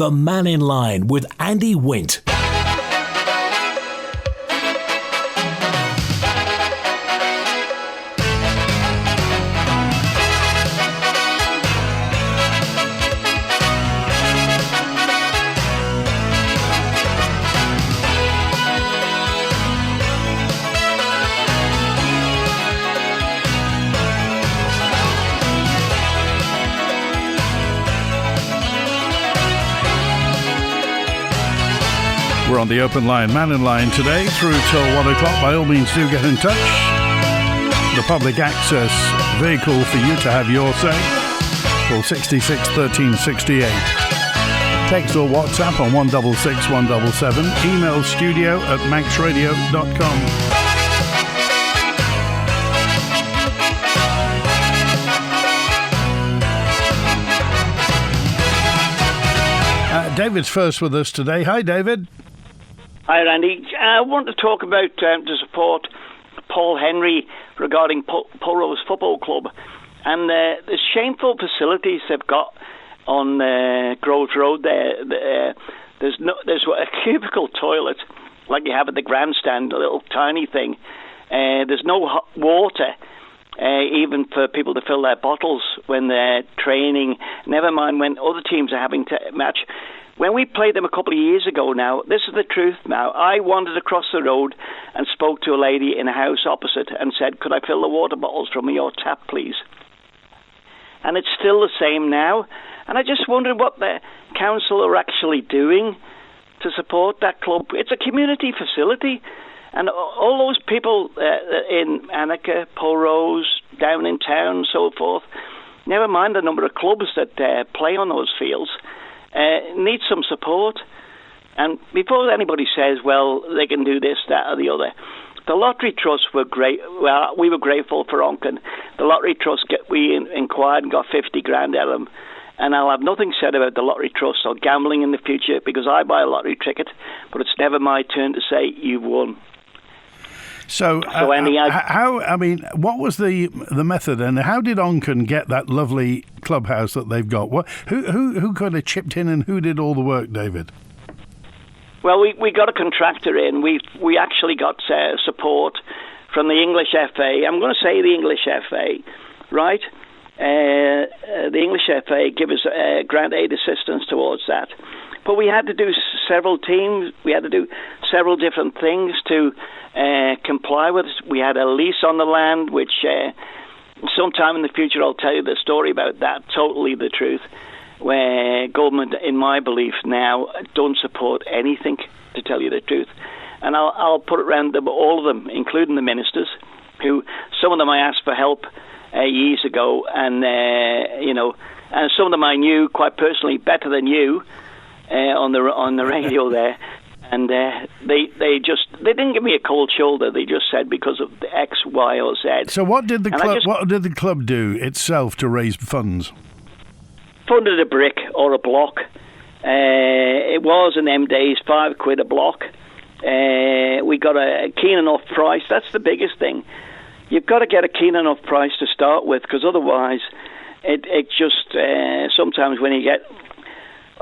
The Mannin Line with Andy Wint. We're on the open line, Mannin Line, today through till 1 o'clock. By all means, do get in touch. The public access vehicle for you to have your say. Call 66 13 68. Text or WhatsApp on 166 177. Email studio@manxradio.com. David's first with us today. Hi, David. Hi, Randy. I want to talk about to support Paul Henry regarding Pulrose Football Club and the shameful facilities they've got on Grove Road. There's a cubicle toilet like you have at the grandstand, a little tiny thing. There's no hot water, even for people to fill their bottles when they're training. Never mind when other teams are having to match. When we played them a couple of years ago now, this is the truth now. I wandered across the road and spoke to a lady in a house opposite and said, could I fill the water bottles from your tap, please? And it's still the same now. And I just wondered what the council are actually doing to support that club. It's a community facility. And all those people in Annika, Pulrose, down in town, so forth, never mind the number of clubs that play on those fields, need some support. And before anybody says, well, they can do this, that or the other, the Lottery Trust were great. Well, we were grateful for Onken. The Lottery Trust, we inquired and got 50 grand out of them. And I'll have nothing said about the Lottery Trust or gambling in the future because I buy a lottery ticket, but it's never my turn to say you've won. So Andy, what was the method, and how did Onken get that lovely clubhouse that they've got? Who could have chipped in, and who did all the work, David? Well, we got a contractor in. We actually got support from the English FA. I'm going to say the English FA, right? The English FA give us grant aid assistance towards that. But we had to do several teams. We had to do several different things to comply with. We had a lease on the land, which sometime in the future I'll tell you the story about that. Totally the truth. Where government, in my belief now, don't support anything, to tell you the truth. And I'll put it around them, all of them, including the ministers, who some of them I asked for help years ago, and and some of them I knew quite personally better than you. On the radio there, and they didn't give me a cold shoulder. They just said because of the X, Y, or Z. So what did the club do itself to raise funds? Funded a brick or a block. It was in them days £5 a block. We got a keen enough price. That's the biggest thing. You've got to get a keen enough price to start with, because otherwise, it just sometimes when you get.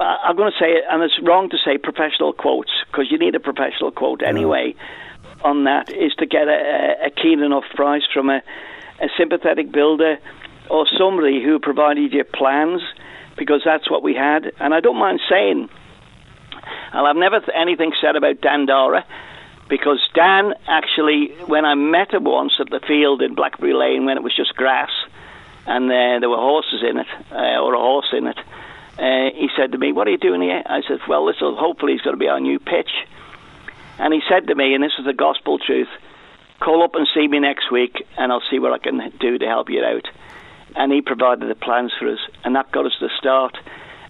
I'm going to say it, and it's wrong to say professional quotes, because you need a professional quote anyway on that, is to get a keen enough price from a sympathetic builder or somebody who provided you plans, because that's what we had. And I don't mind saying, and I've never anything said about Dan Dara, because Dan actually, when I met him once at the field in Blackberry Lane when it was just grass, and there were horses in it, or a horse in it, he said to me, what are you doing here? I said, well, hopefully it's going to be our new pitch. And he said to me, and this is the gospel truth, call up and see me next week and I'll see what I can do to help you out. And he provided the plans for us, and that got us the start.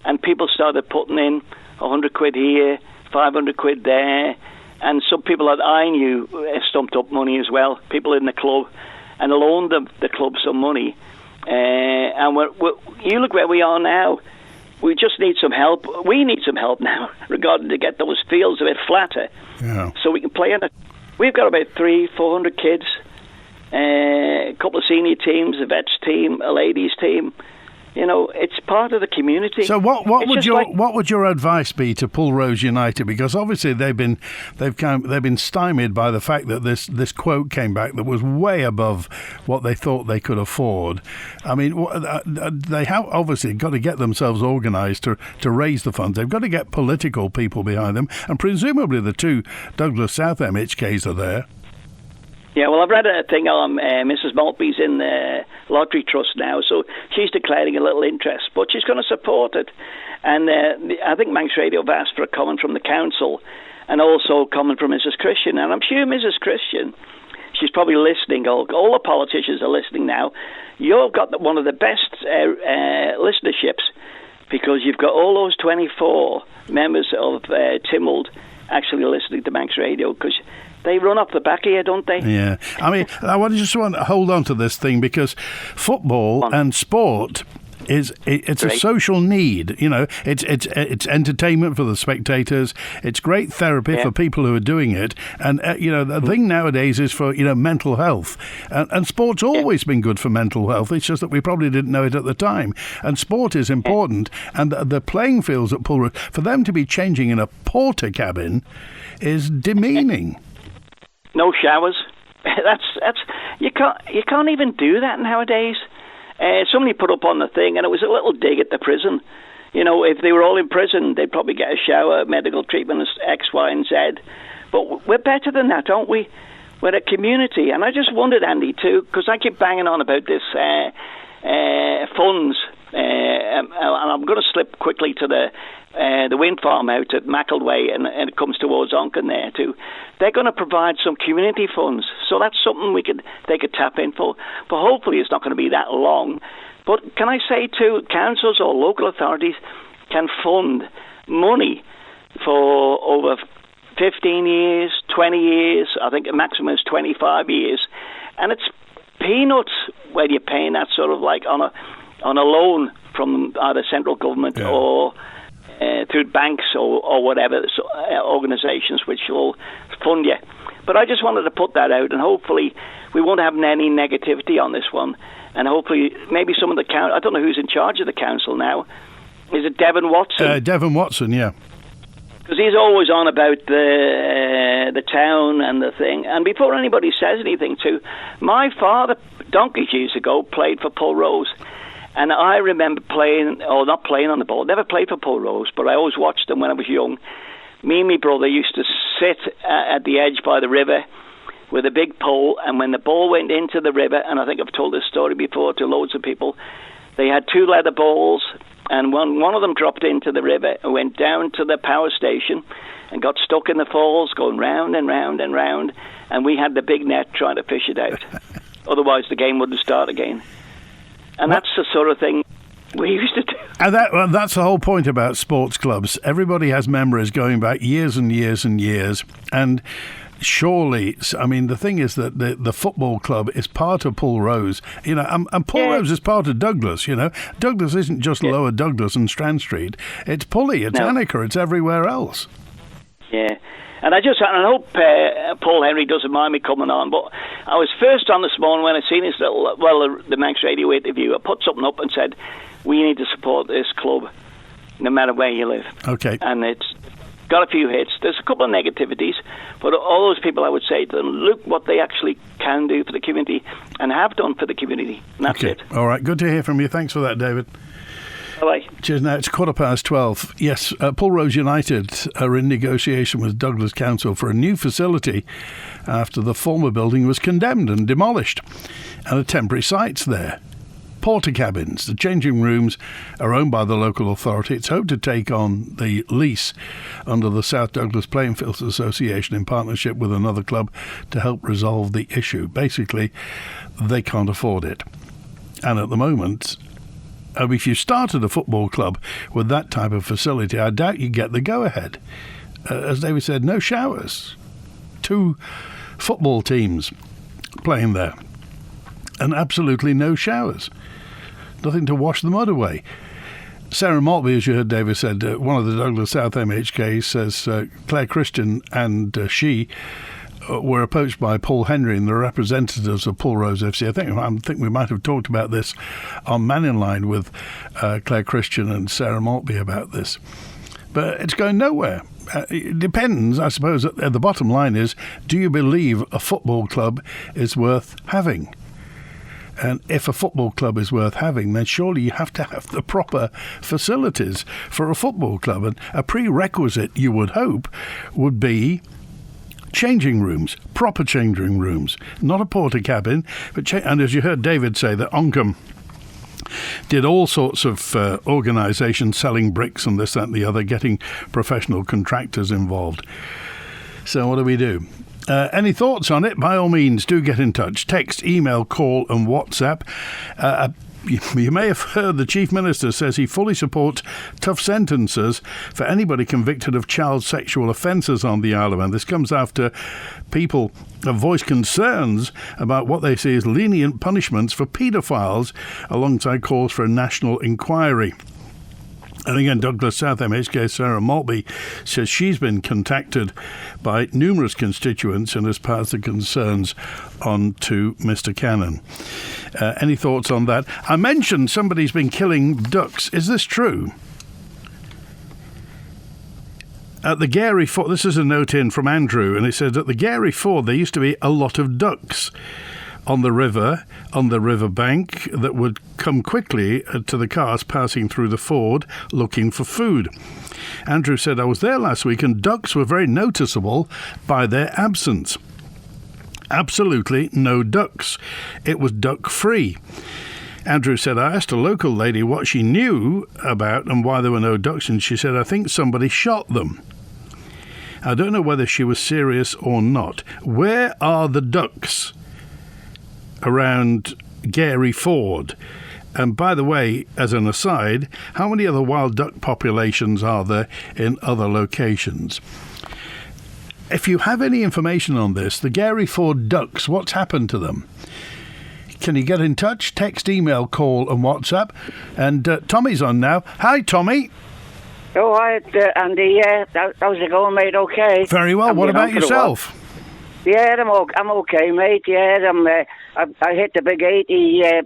And people started putting in £100 here, £500 there, and some people that I knew stumped up money as well, people in the club, and loaned the club some money. And you look where we are now. We just need some help. We need some help now regarding to get those fields a bit flatter, so we can play in it. We've got about 300-400 kids, a couple of senior teams, a vets team, a ladies team. it's part of the community. So what would your advice be to Pulrose United? Because obviously they've been stymied by the fact that this quote came back that was way above what they thought they could afford. I mean, they have obviously got to get themselves organised to raise the funds. They've got to get political people behind them, and presumably the two Douglas South MHKs are there. Yeah, well, I've read a thing on Mrs. Maltby's in the Lottery Trust now, so she's declaring a little interest, but she's going to support it. And I think Manx Radio have asked for a comment from the council and also a comment from Mrs. Christian. And I'm sure Mrs. Christian, she's probably listening. All the politicians are listening now. You've got one of the best listenerships because you've got all those 24 members of Tynwald actually listening to Manx Radio because they run off the back of you, don't they? Yeah. I mean, I just want to hold on to this thing because football and sport it's a social need. It's entertainment for the spectators. It's great therapy for people who are doing it. And the thing nowadays is for mental health. And sport's always been good for mental health. It's just that we probably didn't know it at the time. And sport is important. And the playing fields at Pulrose, for them to be changing in a portakabin is demeaning. No showers. That's you can't even do that nowadays. Somebody put up on the thing, and it was a little dig at the prison. If they were all in prison, they'd probably get a shower, medical treatment, X, Y, and Z. But we're better than that, aren't we? We're a community, and I just wondered, Andy, too, because I keep banging on about this funds, and I'm going to slip quickly to the wind farm out at Mackleway, and it comes towards Onken there too. They're going to provide some community funds, so that's something they could tap in for. But hopefully it's not going to be that long. But can I say too, councils or local authorities can fund money for over 15 years, 20 years, I think the maximum is 25 years. And it's peanuts when you're paying that sort of like on a loan from either central government or through banks or whatever organisations which will fund you. But I just wanted to put that out, and hopefully we won't have any negativity on this one. And hopefully maybe some of the council, I don't know who's in charge of the council now. Is it Devon Watson? Devon Watson, yeah. Because he's always on about the town and the thing. And before anybody says anything too, my father, donkeys years ago, played for Pulrose. And I remember not playing on the ball, never played for Pulrose, but I always watched them when I was young. Me and my brother used to sit at the edge by the river with a big pole, and when the ball went into the river, and I think I've told this story before to loads of people, they had two leather balls, and one of them dropped into the river and went down to the power station and got stuck in the falls, going round and round and round, and we had the big net trying to fish it out. Otherwise the game wouldn't start again. And that's the sort of thing we used to do. And that's the whole point about sports clubs. Everybody has memories going back years and years and years. And surely, I mean, the thing is that the football club is part of Pulrose, and Pulrose is part of Douglas, Douglas isn't just Lower Douglas and Strand Street. It's Pulley, it's Annika, it's everywhere else. Yeah. And I hope Paul Henry doesn't mind me coming on, but I was first on this morning when I seen his the Manx Radio interview. I put something up and said, we need to support this club, no matter where you live. Okay. And it's got a few hits. There's a couple of negativities, but all those people, I would say to them, look what they actually can do for the community and have done for the community. And that's it. All right. Good to hear from you. Thanks for that, David. Bye. Cheers. Now it's 12:15. Yes, Pulrose United are in negotiation with Douglas Council for a new facility after the former building was condemned and demolished, and a temporary site's there. Portakabins, the changing rooms, are owned by the local authority. It's hoped to take on the lease under the South Douglas Playing Fields Association in partnership with another club to help resolve the issue. Basically, they can't afford it. And at the moment, if you started a football club with that type of facility, I doubt you'd get the go-ahead. As David said, no showers. 2 football teams playing there. And absolutely no showers. Nothing to wash the mud away. Sarah Maltby, as you heard David said, one of the Douglas South MHKs, says Claire Christian and she were approached by Paul Henry and the representatives of Pulrose FC. I think we might have talked about this on Mannin Line with Claire Christian and Sarah Maltby about this. But it's going nowhere. It depends, I suppose, at the bottom line is, do you believe a football club is worth having? And if a football club is worth having, then surely you have to have the proper facilities for a football club. And a prerequisite, you would hope, would be changing rooms, proper changing rooms, not a portakabin. And as you heard David say, that Oncom did all sorts of organisations selling bricks and this, that and the other, getting professional contractors involved. So what do we do? Any thoughts on it? By all means, do get in touch. Text, email, call and WhatsApp. You may have heard the Chief Minister says he fully supports tough sentences for anybody convicted of child sexual offences on the Isle of Man. This comes after people have voiced concerns about what they see as lenient punishments for paedophiles, alongside calls for a national inquiry. And again, Douglas South MHK Sarah Maltby says she's been contacted by numerous constituents and has passed the concerns on to Mr. Cannon. Any thoughts on that? I mentioned somebody's been killing ducks. Is this true? At the Garey Ford, this is a note in from Andrew, and it says at the Garey Ford there used to be a lot of ducks on the river bank that would come quickly to the cars passing through the ford looking for food. Andrew said, I was there last week and ducks were very noticeable by their absence. Absolutely no ducks. It was duck-free. Andrew said, I asked a local lady what she knew about and why there were no ducks, and she said, I think somebody shot them. I don't know whether she was serious or not. Where are the ducks around Garey Ford? And by the way, as an aside, how many other wild duck populations are there in other locations? If you have any information on this, the Garey Ford ducks, what's happened to them? Can you get in touch? Text, email, call and WhatsApp. And Tommy's on now. Hi, Tommy. Oh, hi, Andy. Yeah, how's it going, mate? Okay. Very well. What about yourself? Yeah, I'm okay, mate. Yeah, I hit the big 80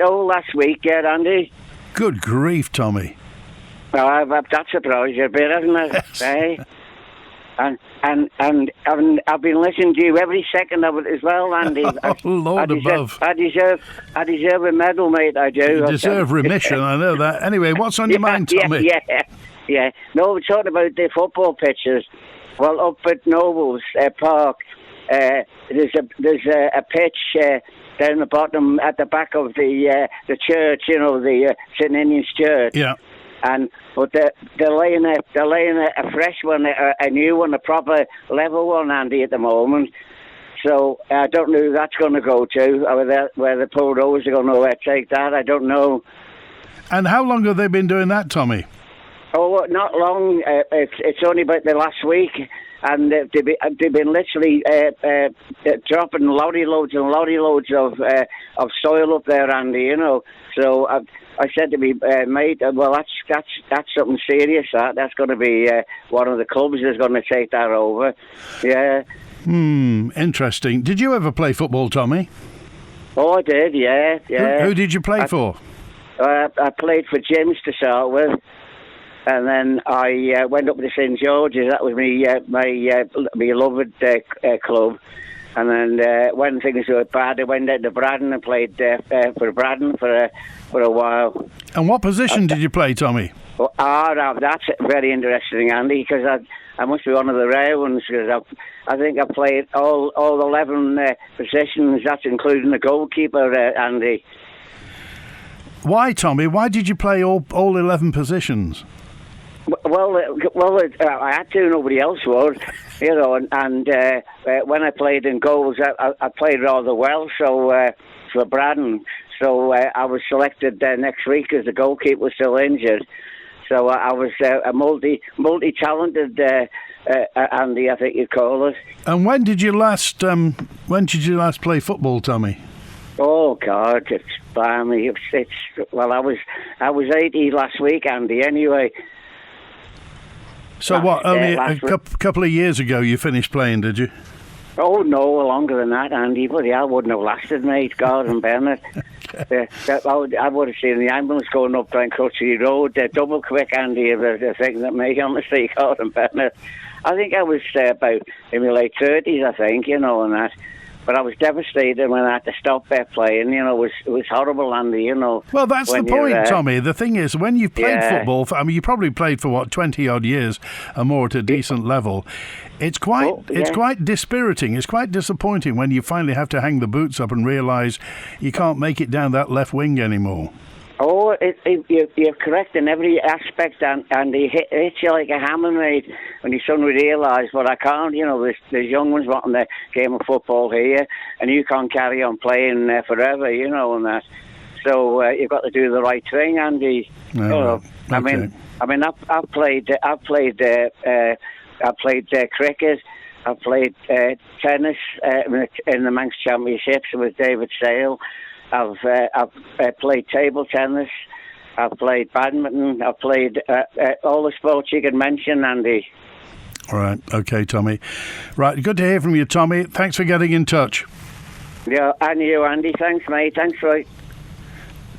last week, yeah, Andy. Good grief, Tommy. Well, that surprised you a bit, hasn't it? Yes. Hey? And I've been listening to you every second of it as well, Andy. Oh, Lord above. I deserve a medal, mate, I do. You deserve remission, I know that. Anyway, what's on your mind, Tommy? Yeah. No, we're talking about the football pitches. Well, up at Nobles Park, there's a pitch down the bottom at the back of the church, the St. Indian's Church. Yeah. But they're laying a fresh one, a new one, a proper level one, Andy, at the moment. So I don't know who that's going to go to, where the Pulrose are going to take that. I don't know. And how long have they been doing that, Tommy? Oh, not long. It's only about the last week, and they've been literally dropping lorry loads and lorry loads of soil up there, Andy. So I said to me, mate, well, that's something serious. That's going to be one of the clubs that's going to take that over. Yeah. Interesting. Did you ever play football, Tommy? Oh, I did. Yeah. Who did you play for? I played for James to start with. And then I went up to St George's. That was my beloved club. And then when things were bad, I went down to Braddon and played for Braddon for a while. And what position did you play, Tommy? That's very interesting, Andy, because I must be one of the rare ones, because I think I played all 11 positions. That's including the goalkeeper, Andy. Why, Tommy? Why did you play all 11 positions? Well, I had to. Nobody else would, And when I played in goals, I played rather well. So for Braddon, so I was selected next week because the goalkeeper was still injured. So I was a multi-talented Andy, I think you'd call it. And when did you last play football, Tommy? Oh God, it's balmy. I was 80 last week, Andy. Anyway. So what? Only a couple of years ago, you finished playing, did you? Oh, no, longer than that, Andy. Bloody hell, wouldn't have lasted, mate. God and Bernard. I would have seen the ambulance going up down Crutchley Road. Double quick, Andy, if they're thinking at me, honestly, God and Bernard. I think I was about in my late 30s, I think, and that. But I was devastated when I had to stop playing. It was horrible, Andy, Well, that's the point, Tommy. The thing is, when you played football, you probably played for, 20-odd years and more at a decent level. It's quite dispiriting. It's quite disappointing when you finally have to hang the boots up and realise you can't make it down that left wing anymore. Oh, you're correct in every aspect, and he hits you like a hammer, mate, when you suddenly realise, well, I can't, there's young ones wanting the game of football here, and you can't carry on playing forever, and that. So you've got to do the right thing, Andy. Okay. I've played cricket. I've played tennis in the Manx Championships with David Sale. I've played table tennis. I've played badminton. I've played all the sports you can mention, Andy. All right. Okay, Tommy. Right. Good to hear from you, Tommy. Thanks for getting in touch. Yeah, and you, Andy. Thanks, mate. Thanks, right.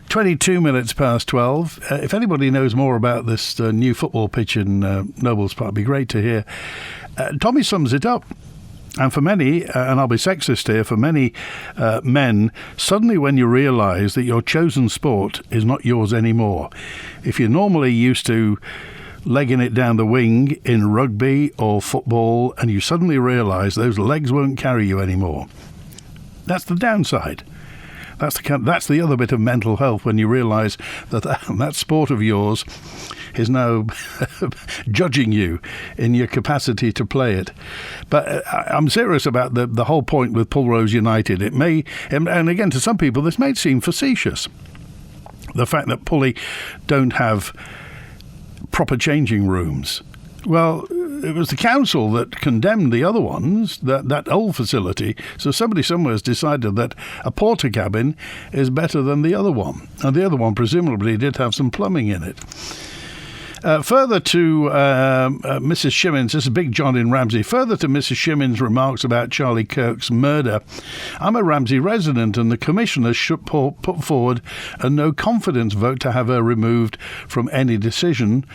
22 minutes past 12. If anybody knows more about this new football pitch in Nobles Park, it'd be great to hear. Tommy sums it up. And for many, and I'll be sexist here, for many men, suddenly when you realise that your chosen sport is not yours anymore, if you're normally used to legging it down the wing in rugby or football, and you suddenly realise those legs won't carry you anymore, that's the downside. That's the other bit of mental health, when you realise that sport of yours is now judging you in your capacity to play it. But I'm serious about the whole point with Pulrose United. It may, and again, to some people, this may seem facetious. The fact that Pully don't have proper changing rooms. Well, it was the council that condemned the other ones, that old facility. So somebody somewhere has decided that a portakabin is better than the other one. And the other one presumably did have some plumbing in it. Further to Mrs. Shimmins, this is Big John in Ramsey. Further to Mrs. Shimmins' remarks about Charlie Kirk's murder, I'm a Ramsey resident, and the commissioners should put forward a no confidence vote to have her removed from any decision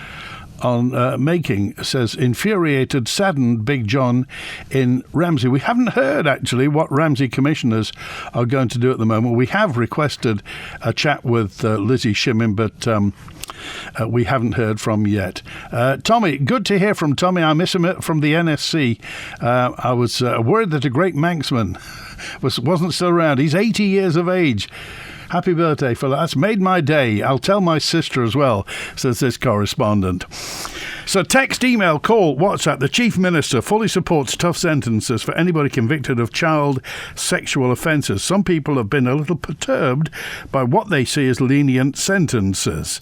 on making, says infuriated, saddened Big John in Ramsey. We haven't heard, actually, what Ramsey commissioners are going to do at the moment. We have requested a chat with Lizzie Shimmin, but we haven't heard from yet. Tommy, good to hear from Tommy. I miss him from the NSC. I was worried that a great Manxman wasn't still around. He's 80 years of age. Happy birthday, fella. That's made my day. I'll tell my sister as well, says this correspondent. So text, email, call, WhatsApp. The Chief Minister fully supports tough sentences for anybody convicted of child sexual offences. Some people have been a little perturbed by what they see as lenient sentences.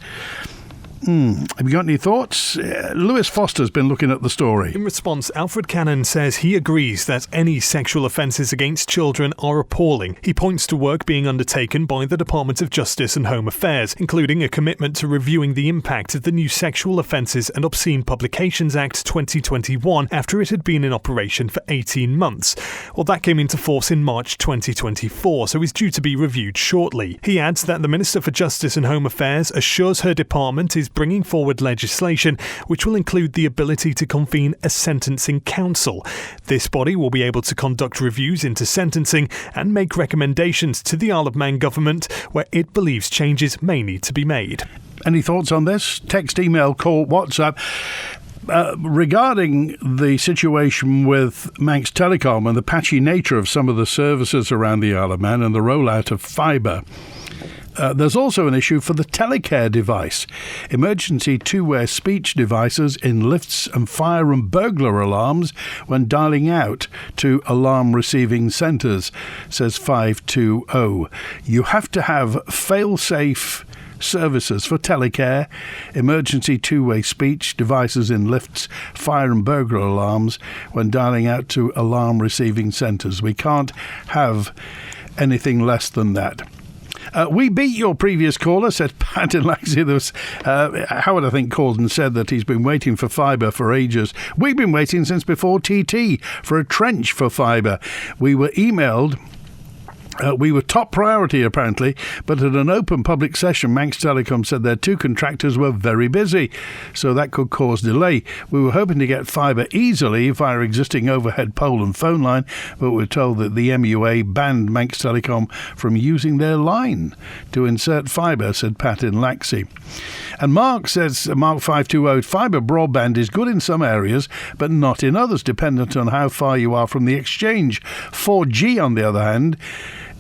Have you got any thoughts? Lewis Foster's been looking at the story. In response, Alfred Cannon says he agrees that any sexual offences against children are appalling. He points to work being undertaken by the Department of Justice and Home Affairs, including a commitment to reviewing the impact of the new Sexual Offences and Obscene Publications Act 2021 after it had been in operation for 18 months. Well, that came into force in March 2024, so is due to be reviewed shortly. He adds that the Minister for Justice and Home Affairs assures her department is bringing forward legislation which will include the ability to convene a sentencing council. This body will be able to conduct reviews into sentencing and make recommendations to the Isle of Man government where it believes changes may need to be made. Any thoughts on this? Text, email, call, WhatsApp. Regarding the situation with Manx Telecom and the patchy nature of some of the services around the Isle of Man and the rollout of fibre, there's also an issue for the telecare device, emergency two-way speech devices in lifts and fire and burglar alarms when dialing out to alarm receiving centres, says 520. You have to have fail-safe services for telecare, emergency two-way speech devices in lifts, fire and burglar alarms when dialing out to alarm receiving centres. We can't have anything less than that. We beat your previous caller, said Pat in Laxey. There was, Howard, I think, called and said that he's been waiting for fibre for ages. We've been waiting since before TT for a trench for fibre. We were emailed. We were top priority, apparently, but at an open public session, Manx Telecom said their two contractors were very busy, so that could cause delay. We were hoping to get fibre easily via existing overhead pole and phone line, but we're told that the MUA banned Manx Telecom from using their line to insert fibre, said Pat in Laxey. And Mark says, Mark 520, fibre broadband is good in some areas, but not in others, dependent on how far you are from the exchange. 4G, on the other hand,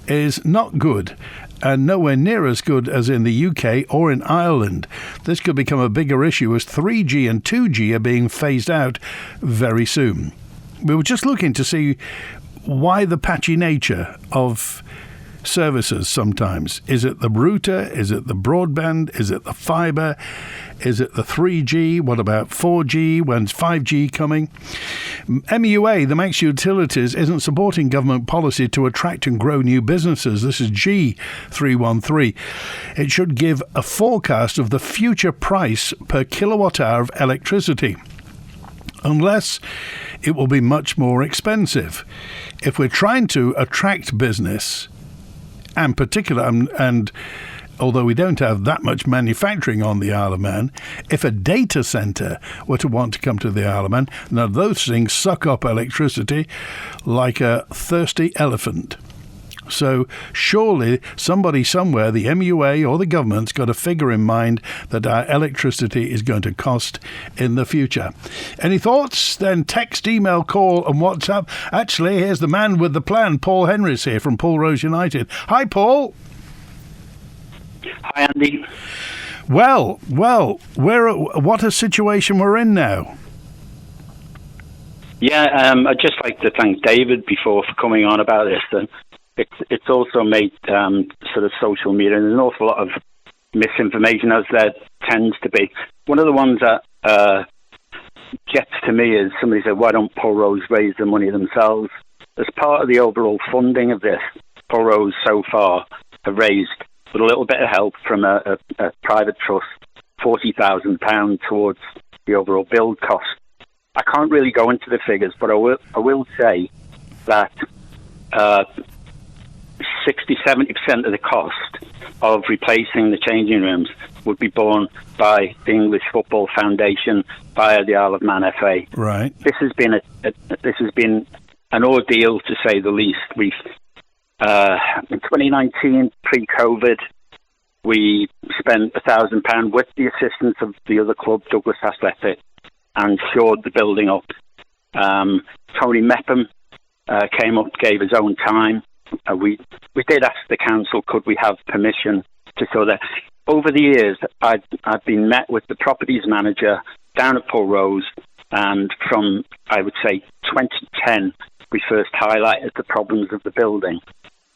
is not good and nowhere near as good as in the UK or in Ireland. This could become a bigger issue as 3G and 2G are being phased out very soon. We were just looking to see why the patchy nature of services sometimes. Is it the router? Is it the broadband? Is it the fibre? Is it the 3G? What about 4G? When's 5G coming? MUA, the Manx Utilities, isn't supporting government policy to attract and grow new businesses. This is G313. It should give a forecast of the future price per kilowatt hour of electricity, unless it will be much more expensive. If we're trying to attract business, and particular, and although we don't have that much manufacturing on the Isle of Man, if a data centre were to want to come to the Isle of Man, now those things suck up electricity like a thirsty elephant. So surely somebody somewhere, the MUA or the government's got a figure in mind that our electricity is going to cost in the future. Any thoughts? Then text, email, call and WhatsApp. Actually, here's the man with the plan. Paul Henry's here from Pulrose United. Hi, Paul. Hi, Andy. Well, what a situation we're in now. Yeah, I'd just like to thank David before for coming on about this. And it's also made sort of social media, and there's an awful lot of misinformation, as there tends to be. One of the ones that gets to me is somebody said, why don't Pulrose raise the money themselves? As part of the overall funding of this, Pulrose so far have raised, with a little bit of help from a private trust, £40,000 towards the overall build cost. I can't really go into the figures, but I will say that 60-70% of the cost of replacing the changing rooms would be borne by the English Football Foundation via the Isle of Man FA. Right. This has been an ordeal, to say the least. We've in 2019, pre-COVID, we spent £1,000 with the assistance of the other club, Douglas Athletic, and shored the building up. Tony Mepham came up, gave his own time. We did ask the council, could we have permission to show that. Over the years, I've been met with the properties manager down at Pulrose, and from, I would say, 2010, we first highlighted the problems of the building.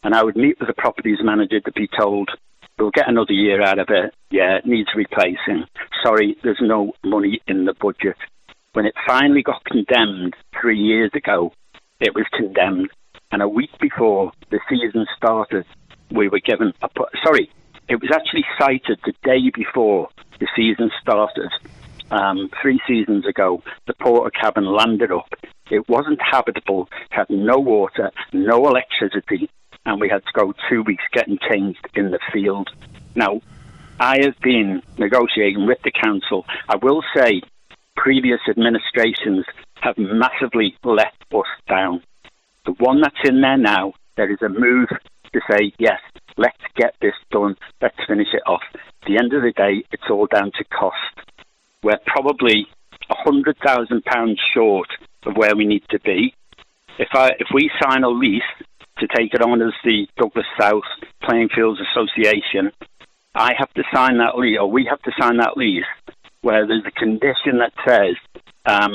And I would meet with the properties manager to be told, we'll get another year out of it. Yeah, it needs replacing. Sorry, there's no money in the budget. When it finally got condemned 3 years ago, it was condemned. And a week before the season started, we were given it was actually cited the day before the season started. 3 seasons ago, the portakabin landed up. It wasn't habitable, had no water, no electricity, and we had to go 2 weeks getting changed in the field. Now, I have been negotiating with the council. I will say previous administrations have massively let us down. The one that's in there now, there is a move to say, yes, let's get this done, let's finish it off. At the end of the day, it's all down to cost. We're probably £100,000 short of where we need to be. If we sign a lease to take it on as the Douglas South Playing Fields Association, I have to sign that lease, or we have to sign that lease, where there's a condition that says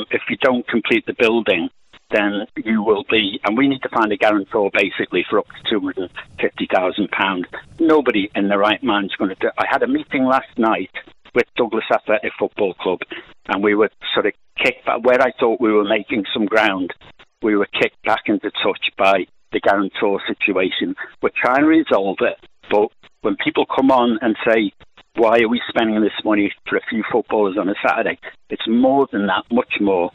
if you don't complete the building, then you will be, and we need to find a guarantor basically for up to £250,000. Nobody in their right mind is going to do. I had a meeting last night with Douglas Athletic Football Club, and we were sort of kicked back where I thought we were making some ground. We were kicked back into touch by the guarantor situation. We're trying to resolve it, But when people come on and say, why are we spending this money for a few footballers on a Saturday? It's more than that, much more.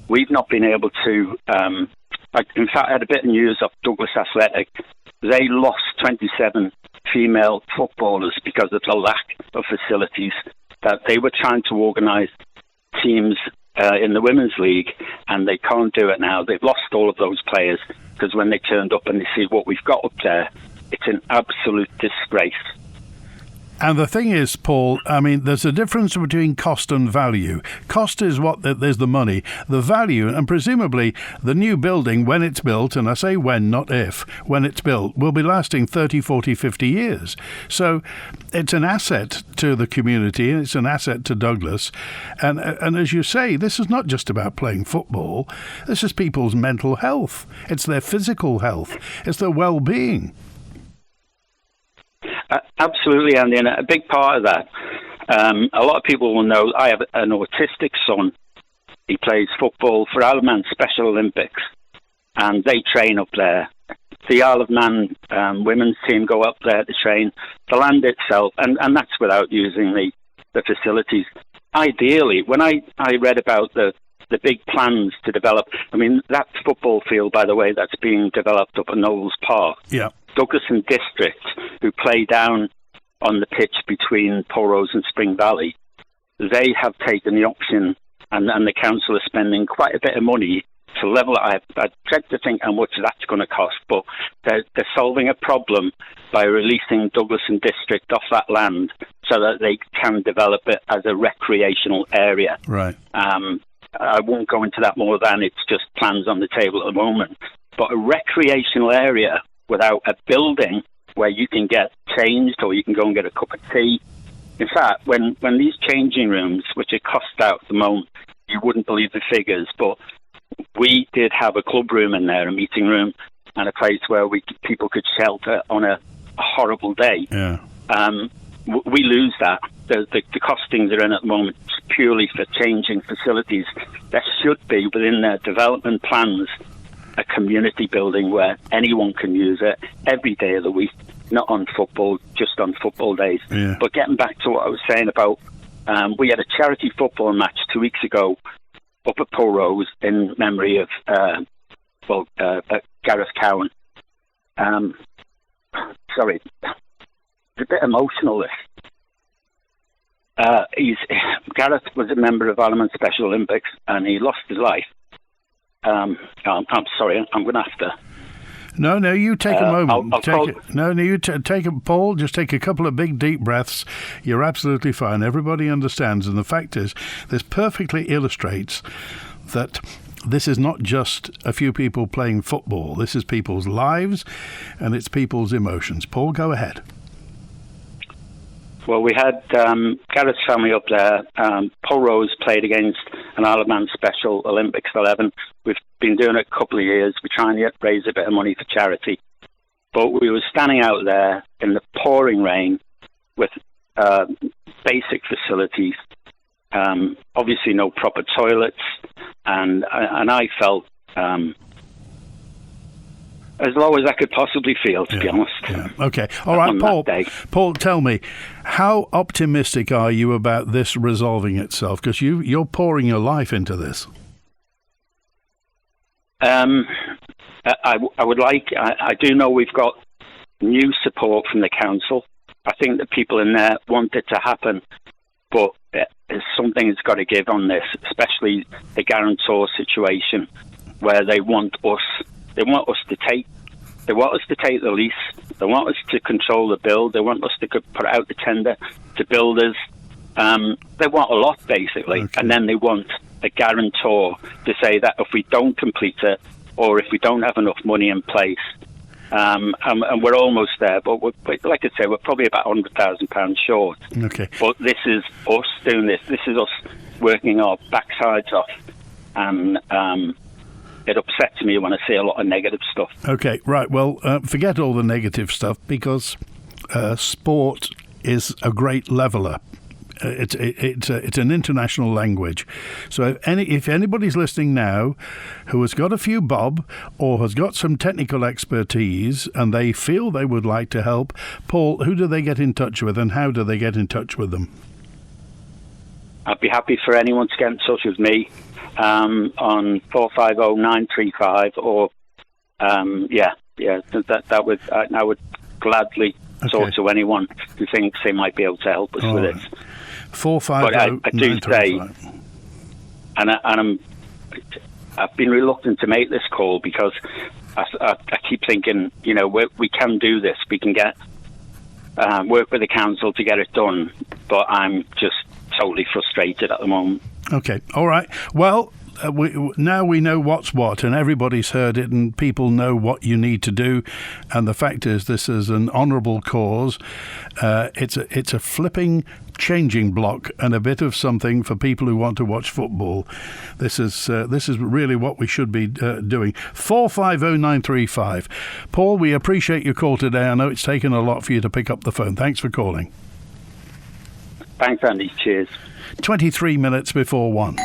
We've not been able to... in fact, I had a bit of news off Douglas Athletic. They lost 27 female footballers because of the lack of facilities. That they were trying to organise teams in the Women's League, and they can't do it now. They've lost all of those players because when they turned up and they see what we've got up there, it's an absolute disgrace. And the thing is, Paul, I mean, there's a difference between cost and value. Cost is there's the money. The value, and presumably the new building, when it's built, and I say when, not if, when it's built, will be lasting 30, 40, 50 years. So it's an asset to the community, and it's an asset to Douglas. And as you say, this is not just about playing football. This is people's mental health. It's their physical health. It's their well-being. Absolutely, Andy, and a big part of that, a lot of people will know I have an autistic son. He plays football for Isle of Man Special Olympics, and they train up there. The Isle of Man women's team go up there to train. The land itself, and that's without using the facilities. Ideally, when I read about the big plans to develop, I mean, that football field, by the way, that's being developed up at Knowles Park. Yeah. Douglas and District, who play down on the pitch between Pulrose and Spring Valley, they have taken the option, and the council is spending quite a bit of money to level it. I dread to think how much that's going to cost, but they're solving a problem by releasing Douglas and District off that land so that they can develop it as a recreational area. Right. I won't go into that more than it's just plans on the table at the moment. But a recreational area without a building where you can get changed or you can go and get a cup of tea. In fact, when these changing rooms, which are cost out at the moment, you wouldn't believe the figures, but we did have a club room in there, a meeting room, and a place where people could shelter on a horrible day. Yeah. We lose that. The costings are in at the moment purely for changing facilities. There should be, within their development plans, a community building where anyone can use it every day of the week, not on football, just on football days. Yeah. But getting back to what I was saying about, we had a charity football match 2 weeks ago up at Pulrose in memory of Gareth Cowan. Sorry, it's a bit emotional, this. Gareth was a member of Isle of Man Special Olympics, and he lost his life. I'm sorry, I'm going to have to... No, you take a moment. Take Paul, just take a couple of big, deep breaths. You're absolutely fine. Everybody understands. And the fact is, this perfectly illustrates that this is not just a few people playing football. This is people's lives, and it's people's emotions. Paul, go ahead. Well, we had Gareth's family up there. Pulrose played against an Isle of Man Special Olympics 11. We've been doing it a couple of years. We're trying to raise a bit of money for charity. But we were standing out there in the pouring rain with basic facilities, obviously no proper toilets, and I felt as low as I could possibly feel, to be honest. Yeah. Okay. All right, Paul. Paul, tell me, how optimistic are you about this resolving itself? Because you're pouring your life into this. I would like. I do know we've got new support from the council. I think the people in there want it to happen, but something has got to give on this, especially the guarantor situation, where they want us to take the lease. They want us to control the build. They want us to put out the tender to builders. They want a lot, basically. Okay. And then they want a guarantor to say that if we don't complete it or if we don't have enough money in place, and we're almost there, but like I say, we're probably about £100,000 short. Okay. But this is us doing this. This is us working our backsides off. And it upsets me when I see a lot of negative stuff. Okay, right. Well, forget all the negative stuff, because sport is a great leveller. It's an international language. So if anybody's listening now who has got a few bob or has got some technical expertise and they feel they would like to help, Paul, who do they get in touch with and how do they get in touch with them? I'd be happy for anyone to get in touch with me on 450-935 or that would I would gladly talk to anyone who thinks they might be able to help us with it. 450. But I do say, and I've been reluctant to make this call because I keep thinking, we can do this. We can get work with the council to get it done, but I'm just totally frustrated at the moment. Okay, all right. Well, now we know what's what, and everybody's heard it, and people know what you need to do. And the fact is, this is an honourable cause. It's a flipping changing block and a bit of something for people who want to watch football. This is really what we should be doing. 450-935. Paul, we appreciate your call today. I know it's taken a lot for you to pick up the phone. Thanks for calling. Thanks, Andy. Cheers. 23 minutes before 1.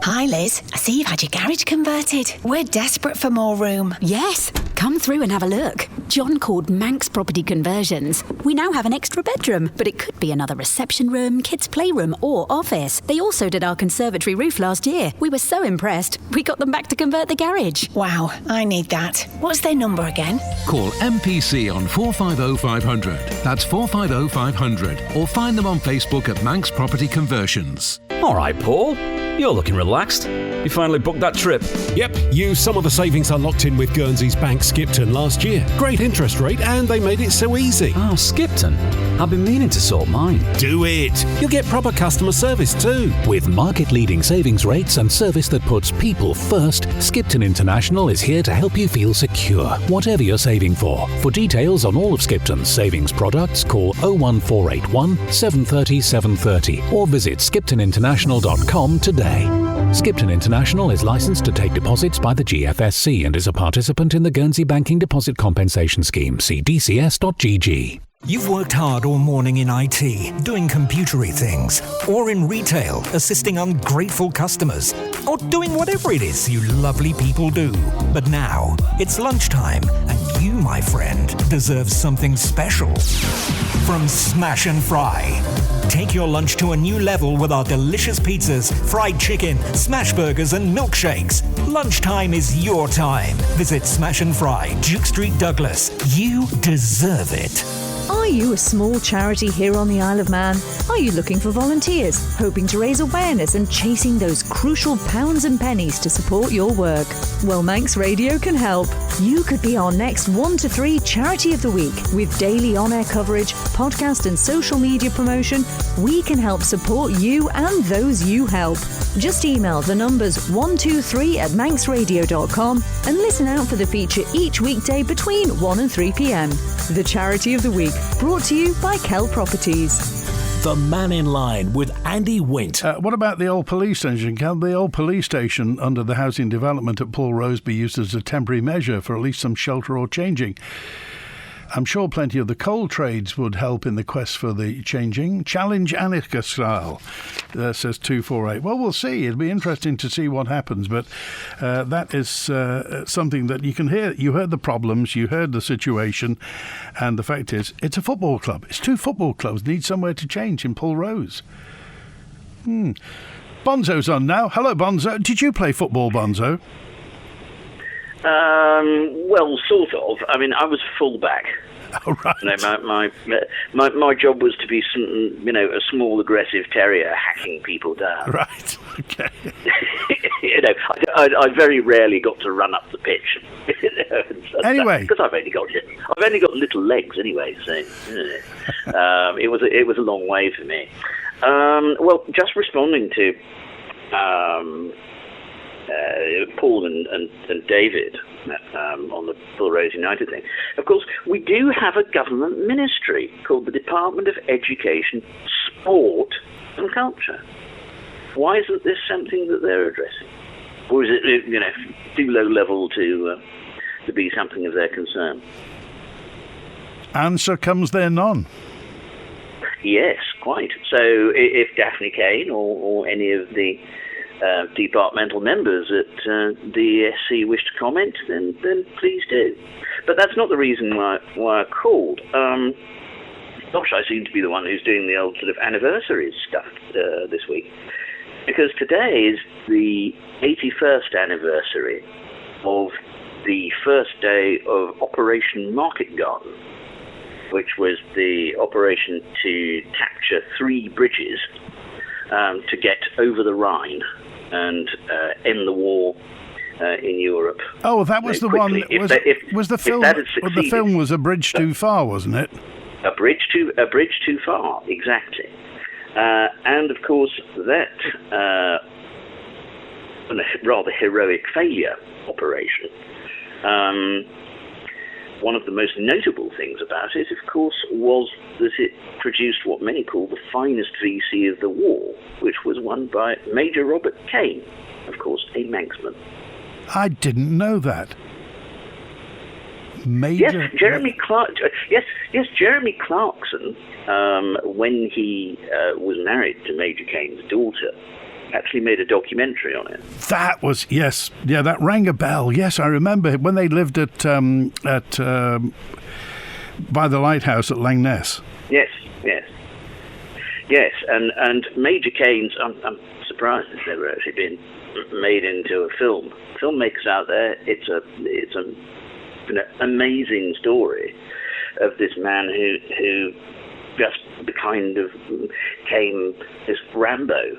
Hi, Liz. I see you've had your garage converted. We're desperate for more room. Yes, come through and have a look. John called Manx Property Conversions. We now have an extra bedroom, but it could be another reception room, kids' playroom or office. They also did our conservatory roof last year. We were so impressed, we got them back to convert the garage. Wow, I need that. What's their number again? Call MPC on 450-500. That's 450-500. Or find them on Facebook at Manx Property Conversions. All right, Paul. You're looking relaxed. You finally booked that trip. Yep, used some of the savings I locked in with Guernsey's Bank Skipton last year. Great interest rate, and they made it so easy. Oh, Skipton. I've been meaning to sort mine. Do it. You'll get proper customer service too. With market-leading savings rates and service that puts people first, Skipton International is here to help you feel secure, whatever you're saving for. For details on all of Skipton's savings products, call 01481 730 730 or visit skiptoninternational.com today. Skipton International is licensed to take deposits by the GFSC and is a participant in the Guernsey Banking Deposit Compensation Scheme. See dcs.gg. You've worked hard all morning in IT, doing computery things, or in retail, assisting ungrateful customers, or doing whatever it is you lovely people do. But now, it's lunchtime, and you, my friend, deserve something special. From Smash and Fry. Take your lunch to a new level with our delicious pizzas, fried chicken, smash burgers and milkshakes. Lunchtime is your time. Visit Smash and Fry, Duke Street, Douglas. You deserve it. Are you a small charity here on the Isle of Man? Are you looking for volunteers, hoping to raise awareness and chasing those crucial pounds and pennies to support your work? Well, Manx Radio can help. You could be our next 1 to 3 Charity of the Week. With daily on-air coverage, podcast and social media promotion, we can help support you and those you help. Just email the numbers 123@manxradio.com and listen out for the feature each weekday between 1 and 3 p.m. The Charity of the Week, brought to you by Kell Properties. The Mannin Line with Andy Wint. What about the old police station? Can the old police station under the housing development at Pulrose be used as a temporary measure for at least some shelter or changing? I'm sure plenty of the coal trades would help in the quest for the changing. Challenge Annika style, says 248. Well, we'll see. It'll be interesting to see what happens. But that is something that you can hear. You heard the problems, you heard the situation, and the fact is, it's a football club. It's 2 football clubs need somewhere to change in Pulrose. Bonzo's on now. Hello, Bonzo. Did you play football, Bonzo? Well, sort of. I mean, I was fullback. Oh, right. You know, my job was to be some, a small aggressive terrier hacking people down. Right. Okay. I very rarely got to run up the pitch. Anyway, because I've only got little legs anyway, so it was a long way for me. Well, just responding to Paul and David on the Pulrose United thing. Of course, we do have a government ministry called the Department of Education, Sport and Culture. Why isn't this something that they're addressing? Or is it, too low level to be something of their concern? Answer comes there none. Yes. quite. So if Daphne Cain or any of the departmental members at the ESC wish to comment, then please do. But that's not the reason why I called. Gosh, I seem to be the one who's doing the old sort of anniversaries stuff this week. Because today is the 81st anniversary of the first day of Operation Market Garden, which was the operation to capture 3 bridges to get over the Rhine and end the war in Europe. Oh, that was the quickly. one. The film was A Bridge Too Far, wasn't it? A bridge too far, exactly. And of course, that rather heroic failure operation. One of the most notable things about it, of course, was that it produced what many call the finest VC of the war, which was won by Major Robert Cain, of course, a Manxman. I didn't know that. Yes, Jeremy Clarkson, when he was married to Major Cain's daughter, actually made a documentary on it. That was, yes, yeah, that rang a bell. Yes, I remember when they lived at by the lighthouse at Langness. Yes, and Major Cain's. I'm surprised it's never actually been made into a film. Filmmakers out there, it's an amazing story of this man who just kind of came this Rambo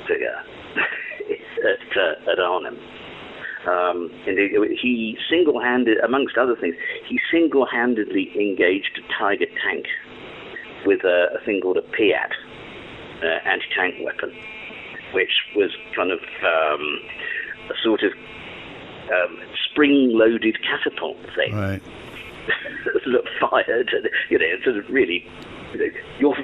figure at Arnhem. He single-handed, amongst other things, he single-handedly engaged a Tiger tank with a thing called a Piat, anti-tank weapon, which was kind of a sort of spring-loaded catapult thing. Right. That fired, sort of really, you'll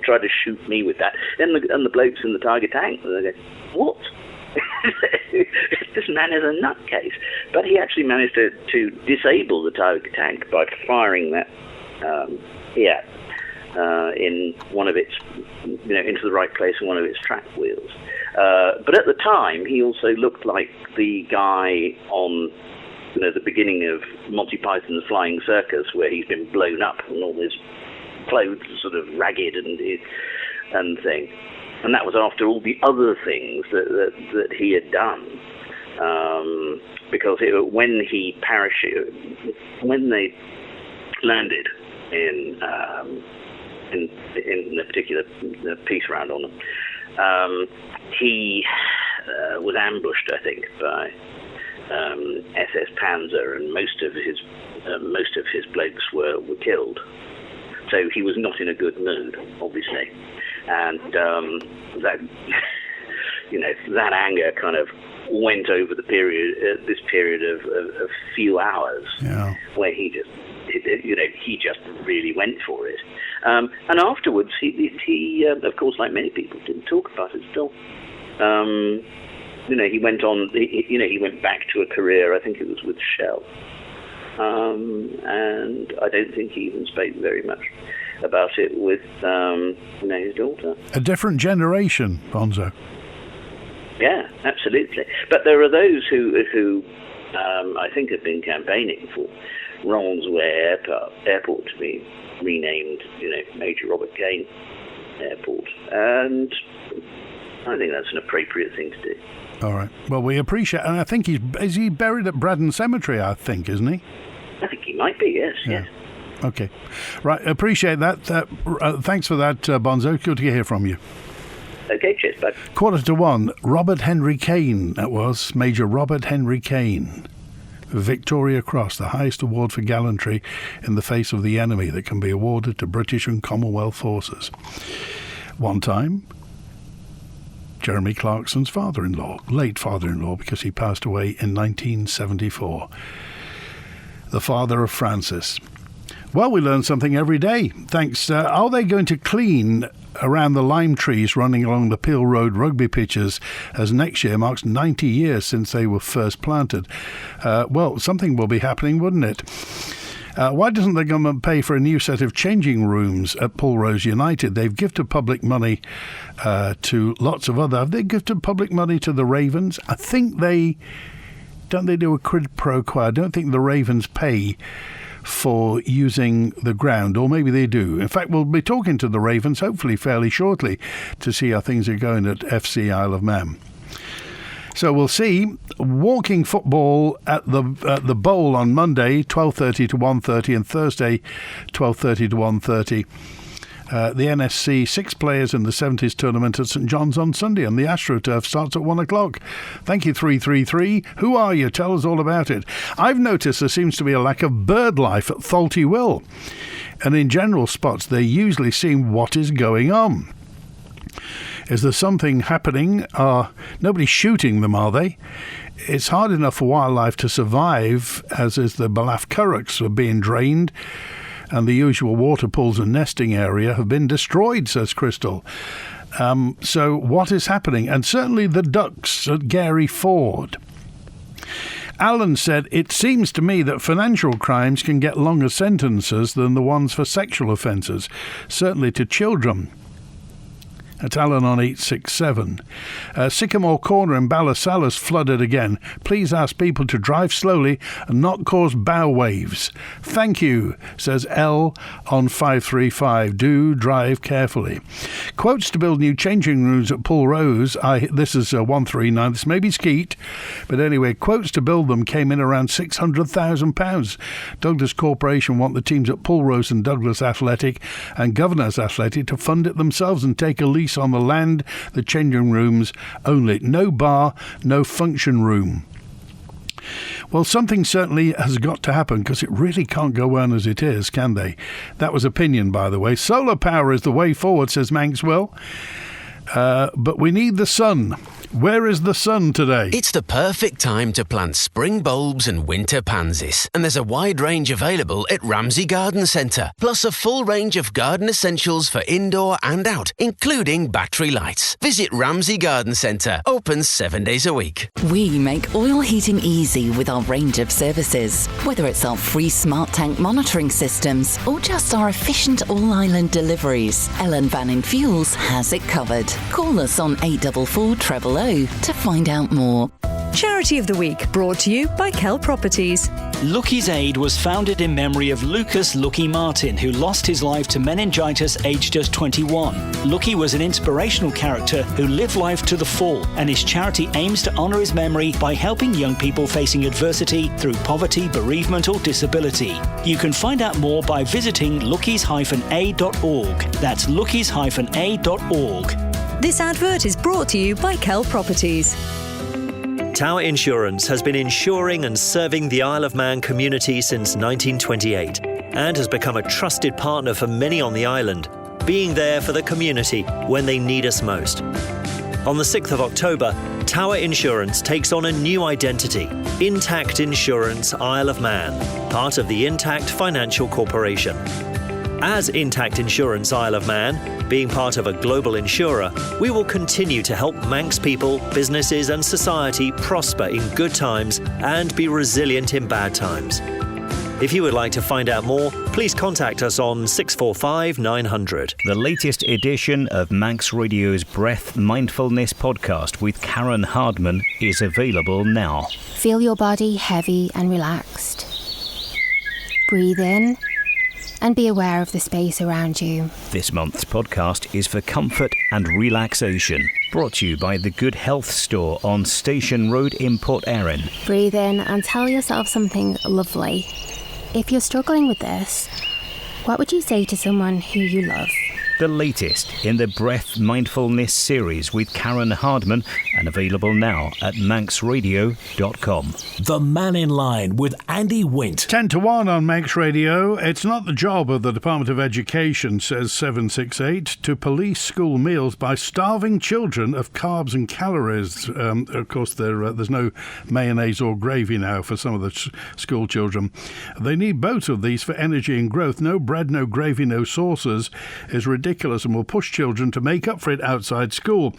try to shoot me with that. And the blokes in the Tiger tank, they go, what? This man is a nutcase. But he actually managed to disable the Tiger tank by firing that in one of its, into the right place in one of its track wheels. But at the time, he also looked like the guy on the beginning of Monty Python's Flying Circus, where he's been blown up and all his clothes are sort of ragged and thing. And that was after all the other things that he had done. Because when they landed in the particular piece round on them, he was ambushed, I think, by SS Panzer, and most of his blokes were killed. So he was not in a good mood, obviously, and that anger kind of went over this period of few hours, where he just really went for it. And afterwards, he of course, like many people, didn't talk about it still. He went on. He went back to a career. I think it was with Shell, and I don't think he even spoke very much about it with his daughter. A different generation, Bonzo. Yeah, absolutely. But there are those who I think have been campaigning for Ronaldsway Airport to be renamed, Major Robert Cain Airport, and I think that's an appropriate thing to do. All right. Well, we appreciate, and I think is he buried at Braddon Cemetery? I think, isn't he? I think he might be. Yes. Yeah. Okay. Right. Appreciate that. Thanks for that, Bonzo. Good to hear from you. Okay. Cheers, bud. 1:45. Robert Henry Cain. That was Major Robert Henry Cain. Victoria Cross, the highest award for gallantry in the face of the enemy that can be awarded to British and Commonwealth forces. One time, Jeremy Clarkson's father-in-law, late father-in-law, because he passed away in 1974. The father of Francis. Well, we learn something every day. Thanks. Are they going to clean around the lime trees running along the Peel Road rugby pitches as next year marks 90 years since they were first planted? Well, something will be happening, wouldn't it? Why doesn't the government pay for a new set of changing rooms at Pulrose United? They've gifted public money to lots of other... Have they gifted public money to the Ravens? I think they... Don't they do a quid pro quo? I don't think the Ravens pay for using the ground, or maybe they do. In fact, we'll be talking to the Ravens hopefully fairly shortly to see how things are going at FC Isle of Man. So we'll see. Walking football at the Bowl on Monday, 12:30 to 1:30, and Thursday, 12:30 to 1:30. The NSC 6 players in the 70s tournament at St John's on Sunday, and the AstroTurf starts at 1 o'clock. Thank you, 333. Who are you? Tell us all about it. I've noticed there seems to be a lack of bird life at Tholty Will, and in general spots they usually seem what is going on. Is there something happening? Nobody's shooting them, are they? It's hard enough for wildlife to survive, as is the Balaf currachs are being drained, and the usual water pools and nesting area have been destroyed, says Crystal. So what is happening? And certainly the ducks at Garey Ford. Alan said, it seems to me that financial crimes can get longer sentences than the ones for sexual offences, certainly to children. That's Alan on 867. Sycamore Corner in Ballasala's flooded again. Please ask people to drive slowly and not cause bow waves. Thank you, says L on 535. Do drive carefully. Quotes to build new changing rooms at Pulrose. This is 139. This may be skeet, but anyway, quotes to build them came in around £600,000. Douglas Corporation want the teams at Pulrose and Douglas Athletic and Governors Athletic to fund it themselves and take a lease on the land, the changing rooms only. No bar, no function room. Well, something certainly has got to happen, because it really can't go on as it is, can they? That was opinion, by the way. Solar power is the way forward, says Manxwell. But we need the sun. Where is the sun today? It's the perfect time to plant spring bulbs and winter pansies, and there's a wide range available at Ramsey Garden Centre, plus a full range of garden essentials for indoor and out, including battery lights. Visit Ramsey Garden Centre, open 7 days a week. We make oil heating easy with our range of services, whether it's our free smart tank monitoring systems or just our efficient all-island deliveries. Ellen Vannin Fuels has it covered. Call us on 844 00 to find out more. Charity of the Week, brought to you by Kell Properties. Lucky's Aid was founded in memory of Lucas Lucky Martin, who lost his life to meningitis aged just 21. Lucky was an inspirational character who lived life to the full, and his charity aims to honour his memory by helping young people facing adversity through poverty, bereavement or disability. You can find out more by visiting luckies-a.org. That's luckies-a.org. This advert is brought to you by Kell Properties. Tower Insurance has been insuring and serving the Isle of Man community since 1928 and has become a trusted partner for many on the island, being there for the community when they need us most. On the 6th of October, Tower Insurance takes on a new identity, Intact Insurance Isle of Man, part of the Intact Financial Corporation. As Intact Insurance Isle of Man, being part of a global insurer, we will continue to help Manx people, businesses and society prosper in good times and be resilient in bad times. If you would like to find out more, please contact us on 645 900. The latest edition of Manx Radio's Breath Mindfulness podcast with Karen Hardman is available now. Feel your body heavy and relaxed. Breathe in and be aware of the space around you. This month's podcast is for comfort and relaxation. Brought to you by the Good Health Store on Station Road in Port Erin. Breathe in and tell yourself something lovely. If you're struggling with this, what would you say to someone who you love? The latest in the Breath Mindfulness series with Karen Hardman, and available now at manxradio.com. The Mannin Line with Andy Wint. 10 to 1 on Manx Radio. It's not the job of the Department of Education, says 768, to police school meals by starving children of carbs and calories. Of course, there's no mayonnaise or gravy now for some of the school children. They need both of these for energy and growth. No bread, no gravy, no sauces is ridiculous and will push children to make up for it outside school.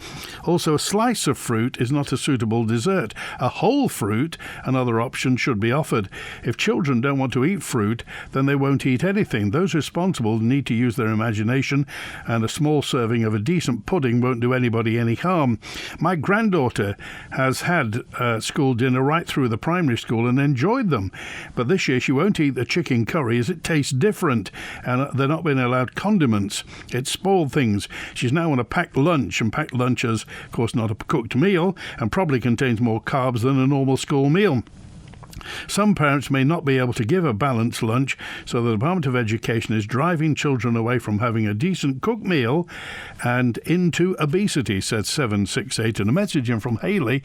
Also, a slice of fruit fruit is not a suitable dessert. A whole fruit and other options should be offered. If children don't want to eat fruit, then they won't eat anything. Those responsible need to use their imagination, and a small serving of a decent pudding won't do anybody any harm. My granddaughter has had school dinner right through the primary school and enjoyed them, but this year she won't eat the chicken curry as it tastes different, and they're not being allowed condiments. It spoiled things. She's now on a packed lunch, and packed lunch is, of course, not a cooked meal and probably contains more carbs than a normal school meal. Some parents may not be able to give a balanced lunch, so the Department of Education is driving children away from having a decent cooked meal and into obesity, said 768. And a message in from Hayley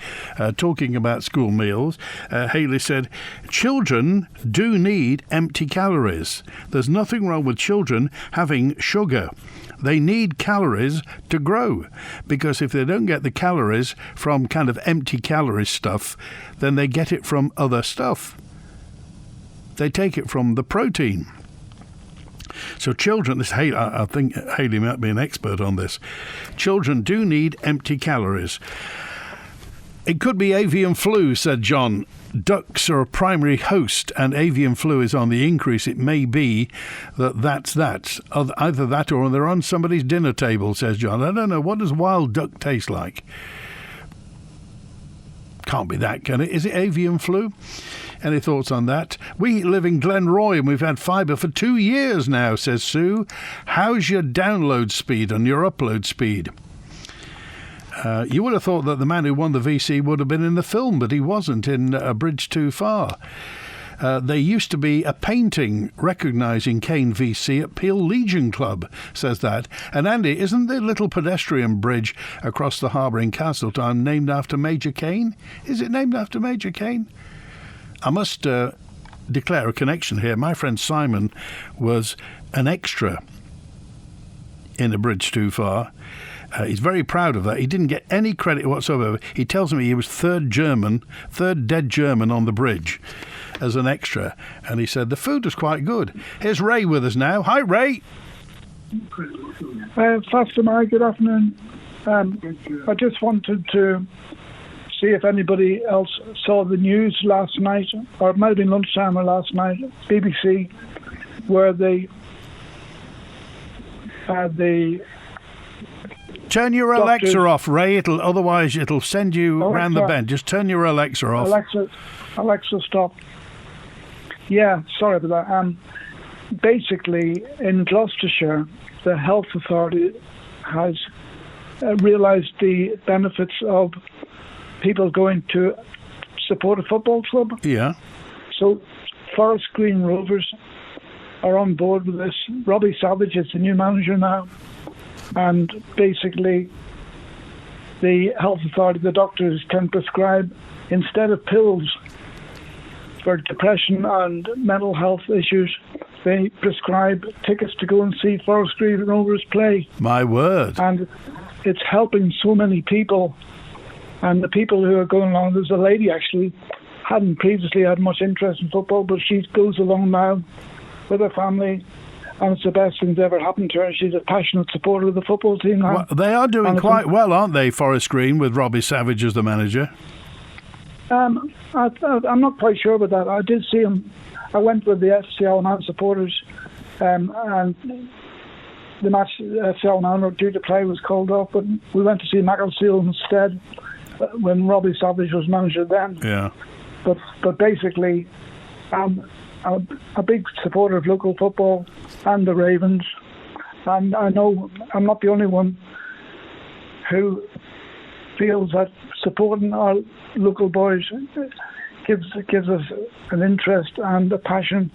talking about school meals. Hayley said, children do need empty calories. There's nothing wrong with children having sugar. They need calories to grow, because if they don't get the calories from kind of empty calorie stuff, then they get it from other stuff. They take it from the protein. So children, I think Hayley might be an expert on this. Children do need empty calories. It could be avian flu, said John. Ducks are a primary host and avian flu is on the increase. It may be that's that. Either that or they're on somebody's dinner table, says John. I don't know. What does wild duck taste like? Can't be that, can it? Is it avian flu? Any thoughts on that? We live in Glenroy and we've had fibre for 2 years now, says Sue. How's your download speed and your upload speed? You would have thought that the man who won the VC would have been in the film, but he wasn't in A Bridge Too Far. There used to be a painting recognising Cain VC at Peel Legion Club, says that. And Andy, isn't the little pedestrian bridge across the harbour in Castletown named after Major Cain? Is it named after Major Cain? I must declare a connection here. My friend Simon was an extra in A Bridge Too Far. He's very proud of that. He didn't get any credit whatsoever. He tells me he was third dead German on the bridge as an extra. And he said the food was quite good. Here's Ray with us now. Hi, Ray. Faster, Mike. Good afternoon. I just wanted to see if anybody else saw the news last night, or it might have been lunchtime or last night, BBC, where the turn your Alexa off, Ray. Otherwise it'll send you round the bend. Just turn your Alexa off. Alexa, stop. Yeah, sorry about that. Basically, in Gloucestershire, the health authority has realised the benefits of people going to support a football club. Yeah. So Forest Green Rovers are on board with this. Robbie Savage is the new manager now. And basically, the health authority, the doctors can prescribe, instead of pills for depression and mental health issues, they prescribe tickets to go and see Forest Green Rovers play. My word. And it's helping so many people. And the people who are going along, there's a lady actually, hadn't previously had much interest in football, but she goes along now with her family. And it's the best thing that's ever happened to her. She's a passionate supporter of the football team now. Well, they are doing quite well, aren't they, Forest Green, with Robbie Savage as the manager? I'm not quite sure about that. I did see him. I went with the FC Alman supporters, and the match FC Alman were due to play was called off, but we went to see Macclesfield instead when Robbie Savage was manager then. Yeah. But basically, I'm a big supporter of local football and the Ravens, and I know I'm not the only one who feels that supporting our local boys gives us an interest and a passion,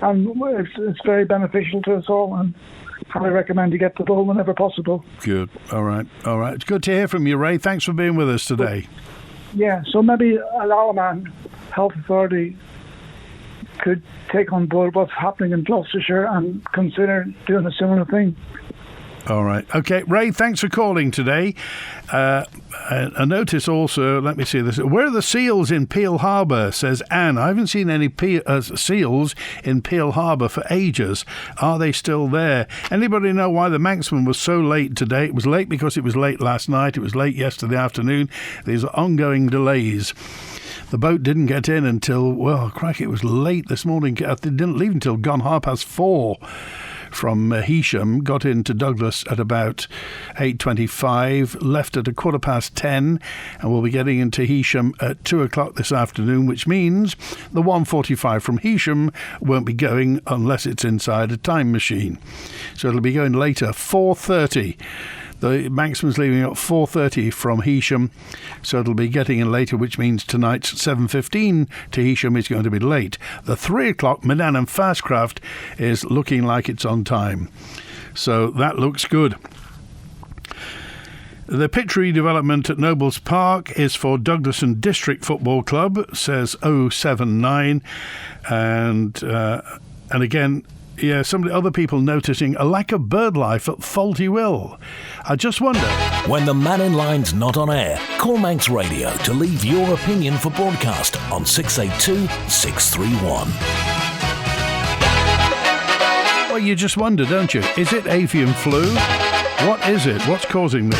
and it's very beneficial to us all, and I recommend you get the ball whenever possible. Good. All right. It's good to hear from you, Ray. Thanks for being with us today. Yeah, so maybe an Alaman Health Authority could take on board what's happening in Gloucestershire and consider doing a similar thing. All right. Okay, Ray, thanks for calling today. A notice also, let me see this. Where are the seals in Peel Harbour, says Anne. I haven't seen any seals in Peel Harbour for ages. Are they still there? Anybody know why the Manxman was so late today? It was late because it was late last night. It was late yesterday afternoon. These are ongoing delays. The boat didn't get in until, well, crack, it was late this morning. They didn't leave until gone 4:30 from Heysham. Got into Douglas at about 8:25, left at 10:15, and we'll be getting into Heysham at 2 o'clock this afternoon, which means the 1:45 from Heysham won't be going unless it's inside a time machine. So it'll be going later, 4:30. The Manxman's leaving at 4:30 from Heysham, so it'll be getting in later, which means tonight's 7:15 to Heysham is going to be late. The 3 o'clock Mannin Fastcraft is looking like it's on time. So that looks good. The pitch redevelopment at Nobles Park is for Douglas and District Football Club, says 079. And again, yeah, other people noticing a lack of bird life at Faulty Will. I just wonder. When the Mannin Line's not on air, call Manx Radio to leave your opinion for broadcast on 682 631. Well, you just wonder, don't you? Is it avian flu? What is it? What's causing this?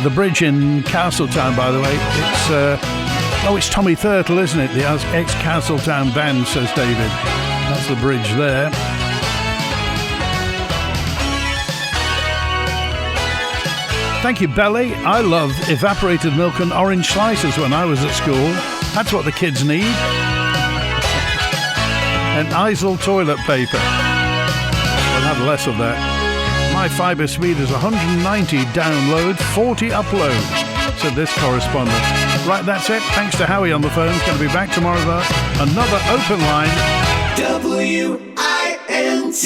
The bridge in Castletown, by the way, it's Tommy Thurtle, isn't it? The ex-Castletown band, says David. That's the bridge there. Thank you, Belly. I loved evaporated milk and orange slices when I was at school. That's what the kids need. And Isle toilet paper. We'll have less of that. My fibre speed is 190 download, 40 upload, said this correspondent. Right, that's it. Thanks to Howie on the phone. He's going to be back tomorrow with another open line. WINT.